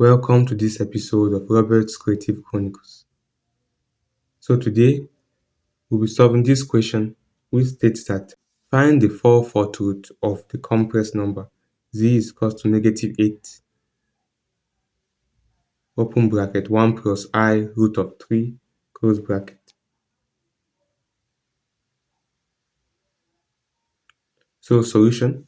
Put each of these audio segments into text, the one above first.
Welcome to this episode of Robert's Creative Chronicles. So today we'll be solving this question which states that find the 4/4 root of the complex number z is equal to -8 open bracket 1 plus I root of 3 close bracket. So solution.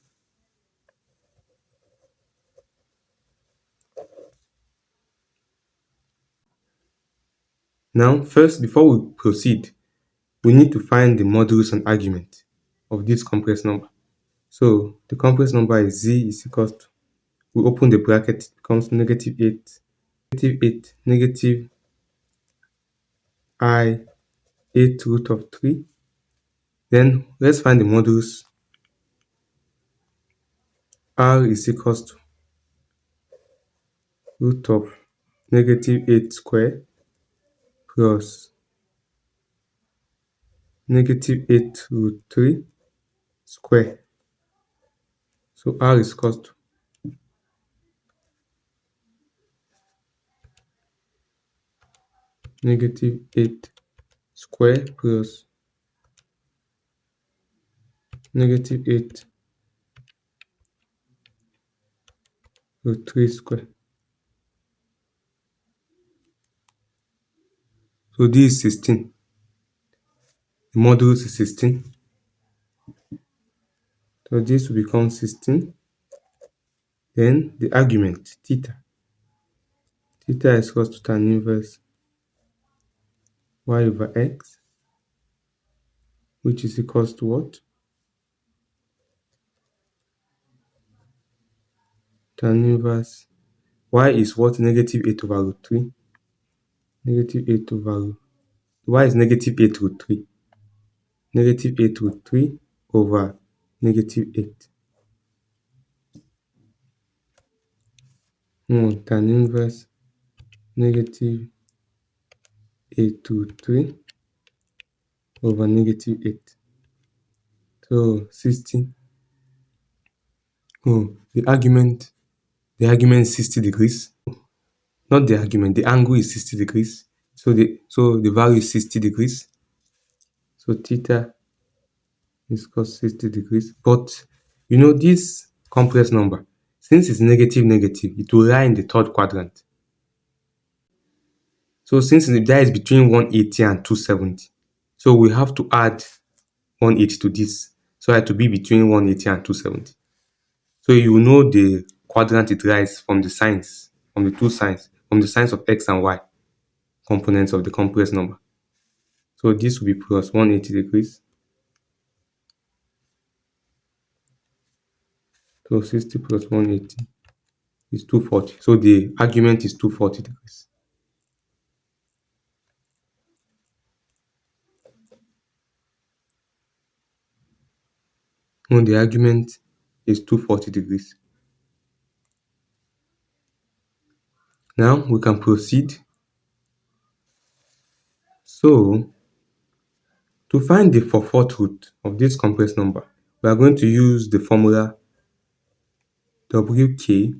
Now first, before we proceed, we need to find the modulus and argument of this complex number. So the complex number is z is equal to, we open the bracket, it becomes -8, negative I 8 root of 3. Then let's find the modulus. R is equals to root of -8 square plus -8 root 3 square. So R is equals to -8 square plus -8 root 3 square. So this is 16. The modulus is 16. So this will become 16. Then the argument, theta. Theta is equals to tan inverse y over x, which is equals to what? Tan inverse y is what? -8 over root 3. -8 over root. Y is -8 root 3. -8 root 3 over -8. Tan inverse -8 root 3 over -8. So 16. The argument is 60 degrees. Not the argument, the angle is 60 degrees. So the value is 60 degrees. So theta is cos 60 degrees. But you know this complex number, since it's negative, it will lie in the third quadrant. So since that is between 180 and 270, so we have to add 180 to this, so it to be between 180 and 270. So you know the quadrant it lies from the signs, from the two signs, from the signs of x and y, components of the complex number. So this will be plus 180 degrees. So 60 plus 180 is 240. So the argument is 240 degrees. And the argument is 240 degrees. Now we can proceed. So to find the 4/4 root of this complex number, we are going to use the formula WK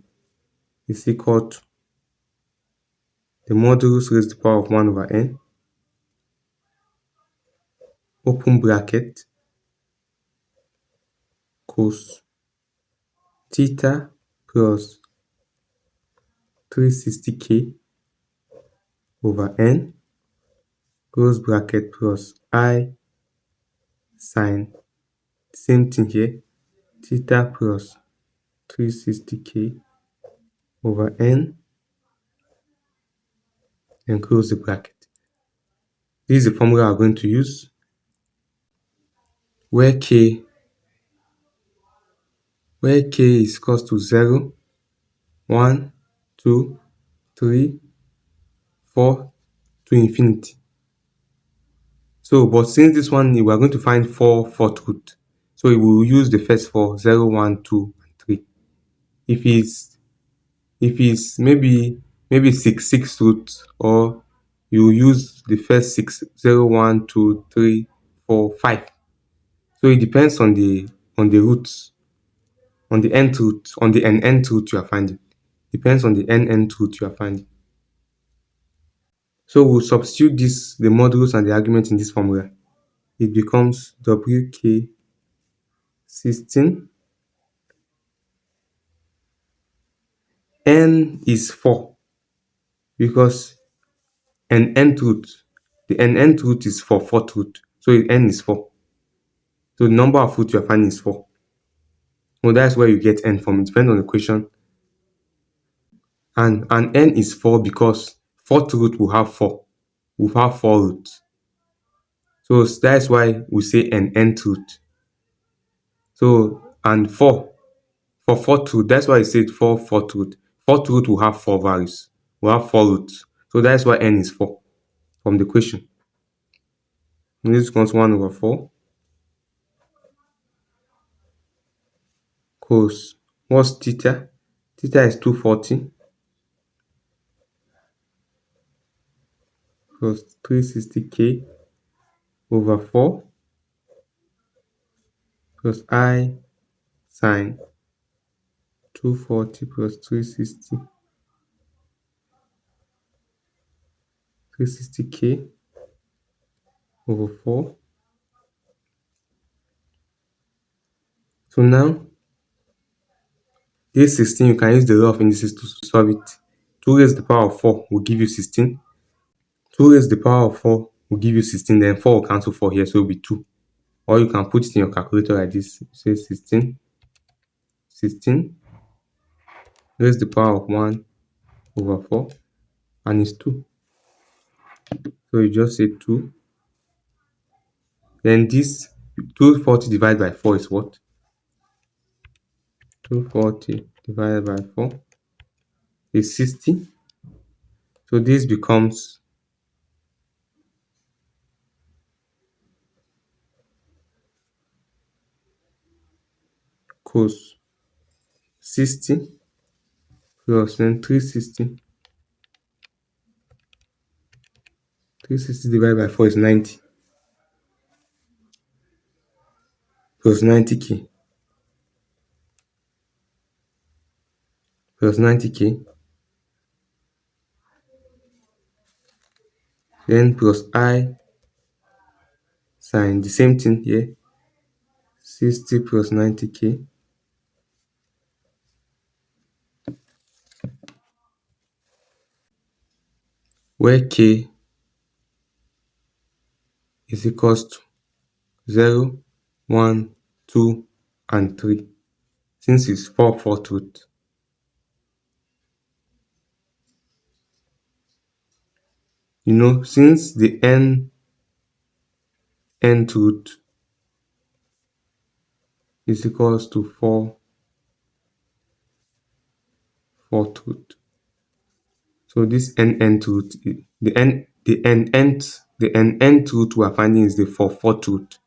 is equal to the modulus raised to the power of 1 over n, open bracket, cos theta plus 360k over n, close bracket, plus I sine, same thing here, theta plus 360k over n, and close the bracket. This is the formula we're going to use, where k is equals to 0, 1, 2, 3, 4 to infinity. So, but since this one we are going to find 4/4 root, so we will use the first 4, 0, 1, 2, and 3. If it's maybe 6 root, or you use the first 6, 0, 1, 2, 3, 4, 5. So it depends on the roots, on the nth root, on the nth root you are finding. Depends on the nth root you are finding. So we'll substitute the modulus and the argument in this formula. It becomes WK16. N is 4 because an nth root, the nth root is 4, fourth root. So n is 4. So the number of roots you are finding is 4. Well, that's where you get n from. It depends on the equation. And n is 4 because fourth root will have 4. Will have 4 roots. So that's why we say an nth root. So, and 4 for fourth root, that's why I said 4 fourth root. Fourth root will have 4 values. Will have 4 roots. So that's why n is 4 from the equation. And this becomes 1 over 4. Cos, what's theta? Theta is 240 plus 360k over 4 plus I sine 240 plus 360k over 4. So now, this 16, you can use the law of indices to solve it. 2 raised to the power of 4 will give you 16. 2 raised to the power of 4 will give you 16. Then 4 will cancel 4 here, so it will be 2. Or you can put it in your calculator like this. You say 16 raised to the power of 1 over 4, and it's 2. So you just say 2. Then this 240 divided by 4 is what? 240 divided by 4 is 60. So this becomes cos 60 plus then 360. 360 divided by 4 is 90 plus 90k plus 90k, then plus I sine the same thing here, 60 plus 90k, where k is equals to 0, 1, 2, and 3, since it's 4 fourth root. You know, since the nth root is equals to 4 fourth root. So this nth root, the nth root we are finding is the 4 fourth root.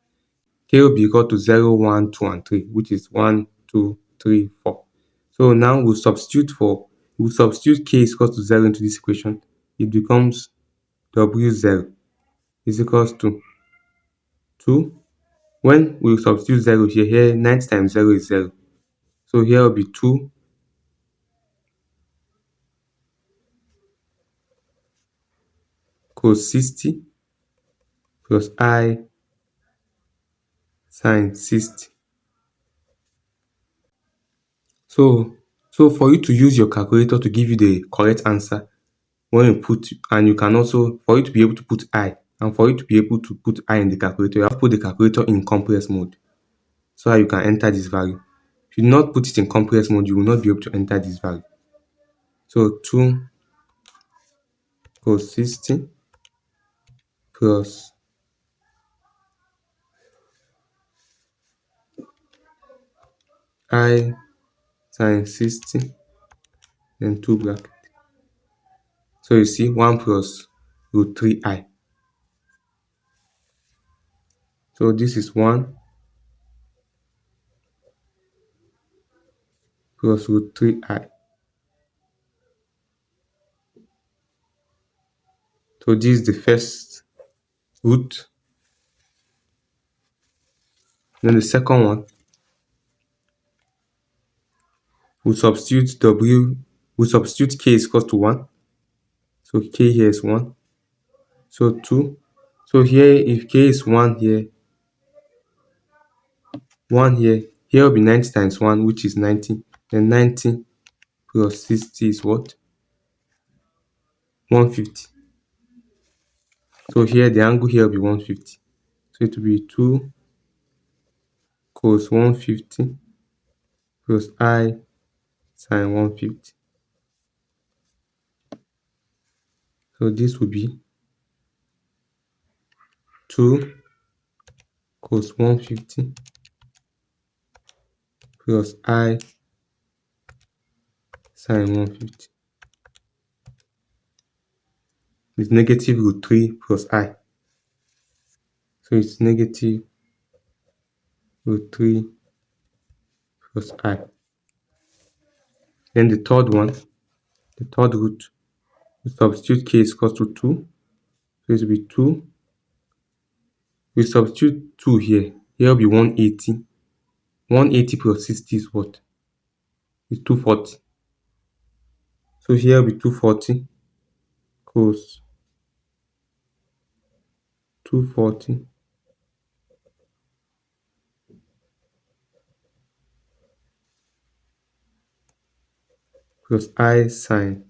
K will be equal to 0, 1, 2, and 3, which is 1, 2, 3, 4. So now we'll substitute k is equal to 0 into this equation. It becomes W0 is equals to 2. When we substitute 0 here 90 times 0 is 0. So here will be 2 cos 60 plus I sine 60. So for you to use your calculator to give you the correct answer, when you put, and you can also, for you to be able to put I, and for you to be able to put I in the calculator, you have to put the calculator in compress mode so that you can enter this value. If you do not put it in compress mode, you will not be able to enter this value. So 2 cos 60 plus I sine 60, then 2 bracket. So you see 1 plus root 3i. So this is 1 plus root 3i. So this is the first root. Then the second one, we substitute W We substitute k is equals to 1. So k here is 1. So 2. So here, if k is 1 here, 1 here, here will be 90 times 1, which is 90. Then 90 plus 60 is what? 150. So here, the angle here will be 150. So it will be 2 cos 150 plus I sine 150. So this will be 2 cos 150 plus I sine 150. It's negative root 3 plus I. So it's negative root 3 plus I. Then the third one, the third root, we substitute k is equals to 2. So it will be 2. We substitute 2 here. Here will be 180. 180 plus 60 is what? It's 240. So here will be 240 cos 240 plus I sine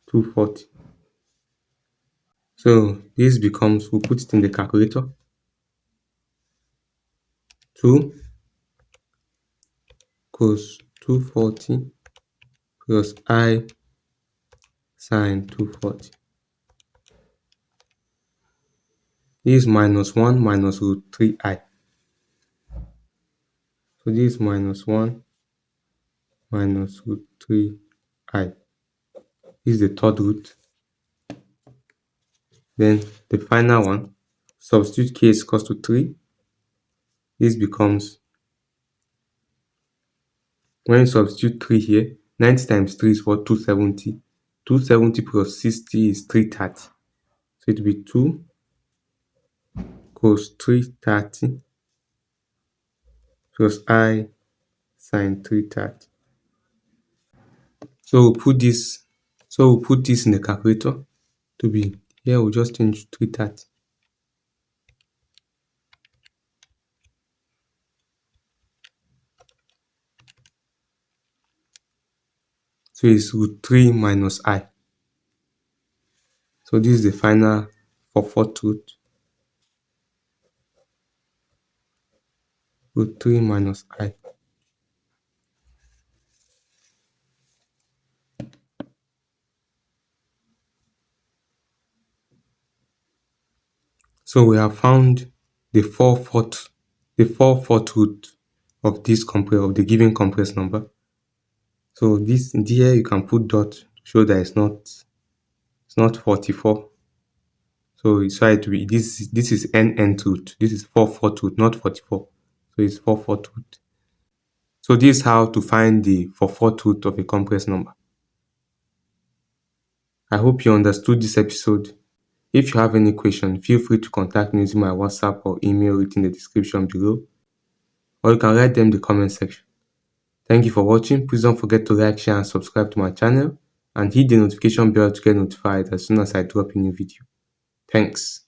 240. So this becomes, we'll put it in the calculator. 2 cos 240 plus I sine 240. This is minus 1 minus root 3i. So this is minus 1 minus root 3i. This is the third root. Then the final one, substitute k is equals to 3. This becomes, when you substitute 3 here, 90 times 3 is what? 270. 270 plus 60 is 330. So it will be 2 cos 330 plus I sine 330. So we'll put this in the calculator to be, here we'll just change 330. So it's root 3 minus I. So this is the final for fourth root. Root 3 minus I. So we have found the 4/4 root of the given compressed number. So this here you can put dot to show that it's not 44. So it's right to be, this is nth root. This is 4/4 root, not 44. So it's 4/4 root. So this is how to find the 4/4 root of a compressed number. I hope you understood this episode. If you have any question, feel free to contact me using my WhatsApp or email within the description below, or you can write them in the comment section. Thank you for watching. Please don't forget to like, share and subscribe to my channel, and hit the notification bell to get notified as soon as I drop a new video. Thanks.